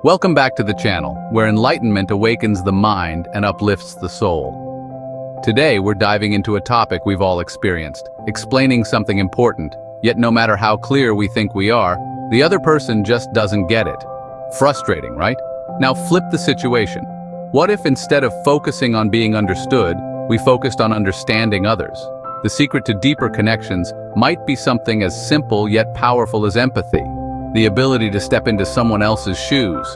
Welcome back to the channel, where enlightenment awakens the mind and uplifts the soul. Today, we're diving into a topic we've all experienced, explaining something important, yet no matter how clear we think we are, the other person just doesn't get it. Frustrating, right? Now flip the situation. What if instead of focusing on being understood, we focused on understanding others? The secret to deeper connections might be something as simple yet powerful as empathy. The ability to step into someone else's shoes.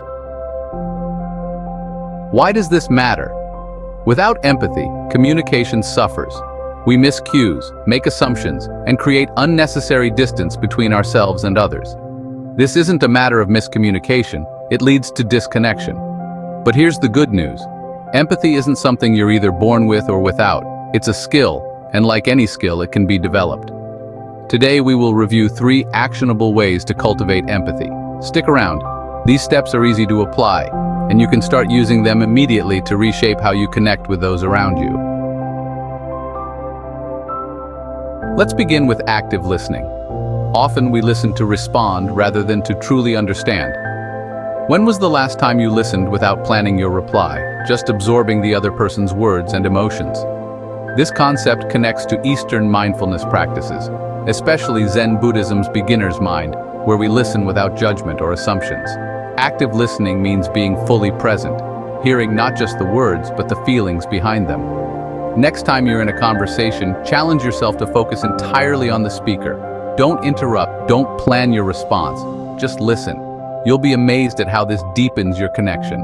Why does this matter? Without empathy, communication suffers. We miss cues, make assumptions, and create unnecessary distance between ourselves and others. This isn't a matter of miscommunication, it leads to disconnection. But here's the good news. Empathy isn't something you're either born with or without. It's a skill, and like any skill, it can be developed. Today we will review 3 actionable ways to cultivate empathy. Stick around. These steps are easy to apply, and you can start using them immediately to reshape how you connect with those around you. Let's begin with active listening. Often we listen to respond rather than to truly understand. When was the last time you listened without planning your reply, just absorbing the other person's words and emotions? This concept connects to Eastern mindfulness practices, especially Zen Buddhism's beginner's mind, where we listen without judgment or assumptions. Active listening means being fully present, hearing not just the words, but the feelings behind them. Next time you're in a conversation, challenge yourself to focus entirely on the speaker. Don't interrupt, don't plan your response, just listen. You'll be amazed at how this deepens your connection.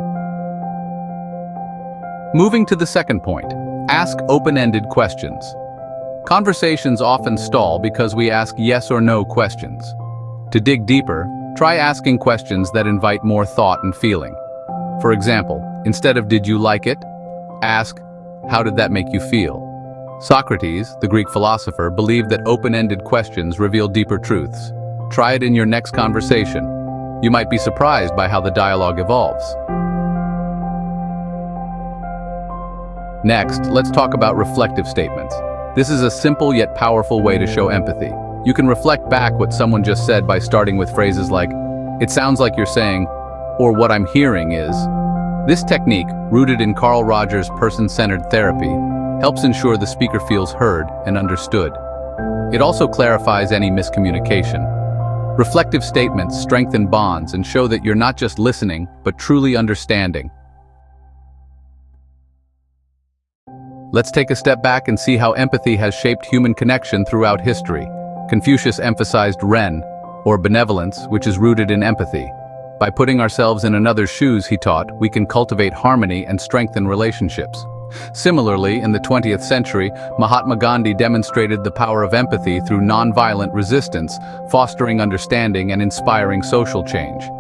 Moving to the second point, ask open-ended questions. Conversations often stall because we ask yes or no questions. To dig deeper, try asking questions that invite more thought and feeling. For example, instead of "did you like it?" ask, "how did that make you feel?" Socrates, the Greek philosopher, believed that open-ended questions reveal deeper truths. Try it in your next conversation. You might be surprised by how the dialogue evolves. Next, let's talk about reflective statements. This is a simple yet powerful way to show empathy. You can reflect back what someone just said by starting with phrases like, "It sounds like you're saying," or "what I'm hearing is." This technique, rooted in Carl Rogers' person-centered therapy, helps ensure the speaker feels heard and understood. It also clarifies any miscommunication. Reflective statements strengthen bonds and show that you're not just listening, but truly understanding. Let's take a step back and see how empathy has shaped human connection throughout history. Confucius emphasized Ren, or benevolence, which is rooted in empathy. By putting ourselves in another's shoes, he taught, we can cultivate harmony and strengthen relationships. Similarly, in the 20th century, Mahatma Gandhi demonstrated the power of empathy through nonviolent resistance, fostering understanding and inspiring social change.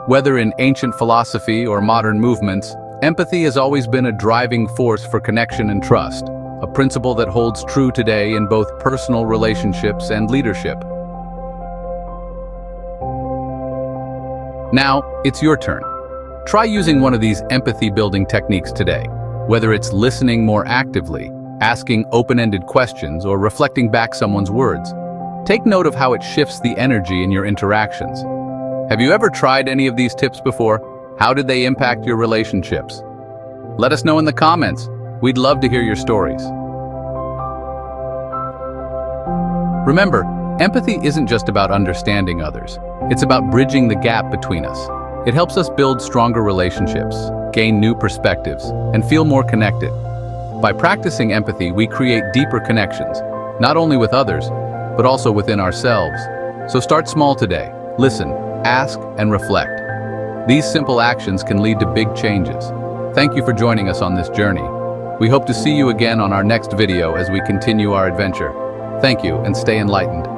Whether in ancient philosophy or modern movements, empathy has always been a driving force for connection and trust, a principle that holds true today in both personal relationships and leadership. Now, it's your turn. Try using one of these empathy-building techniques today, whether it's listening more actively, asking open-ended questions, or reflecting back someone's words. Take note of how it shifts the energy in your interactions. Have you ever tried any of these tips before? How did they impact your relationships? Let us know in the comments. We'd love to hear your stories. Remember, empathy isn't just about understanding others. It's about bridging the gap between us. It helps us build stronger relationships, gain new perspectives, and feel more connected. By practicing empathy, we create deeper connections, not only with others, but also within ourselves. So start small today. Listen, ask, and reflect. These simple actions can lead to big changes. Thank you for joining us on this journey. We hope to see you again on our next video as we continue our adventure. Thank you, and stay enlightened.